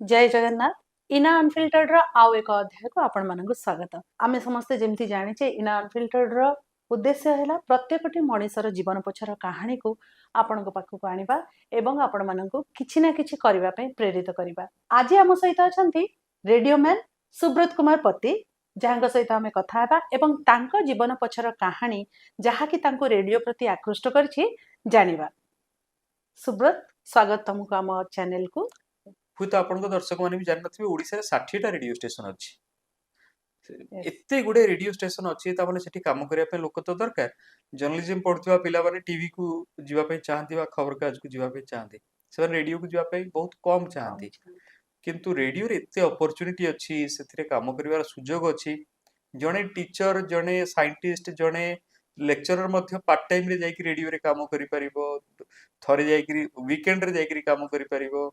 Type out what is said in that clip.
जय जगन्नाथ इना अनफिल्टर्ड रो आउ एक अध्याय को आपण मानक स्वागत आमे समस्ते जेमती जानिचे इना अनफिल्टर्ड रो उद्देश्य हैला प्रत्येकटी मଣିଷର जीवन पछर कहानी को आपनको पाखକୁ आनिबा एवं आपण माननको किछि ना किछि करिवा पय प्रेरित करिबा आज हम सहित अछंती रेडियो मैन सुब्रत कुमार पति जहांक सहित आमे कथा हेबा एवं तांको जीवन पछर कहानी जहा कि तांको रेडियो प्रति आकृष्ट करछि जानिबा सुब्रत स्वागत तुमको हम चैनल को हुए तो आपन दर्शक मैंने भी जान नथिबे ओडिसा रे 60 टा रेडियो स्टेशन अछि Yes. एते गुडे रेडियो स्टेशन अछि त माने सेठी काम करिया पे लोक तो दरकार जर्नलिज्म पढुवा पिला माने टीवी को जीवा पे चाहती बा खबर काज को जीवा पे चाहती से रेडियो को जीवा पे बहुत कम चाहती किंतु रेडियो रे एते अपॉर्चुनिटी अछि सेथिरे काम करिवार सुजोग अछि जणे टीचर जणे साइंटिस्ट जणे लेक्चरर मध्य पार्ट टाइम रे जाई रेडियो रे काम करि परिबो थरे जाई वीकेंड रे जाई काम करि परिबो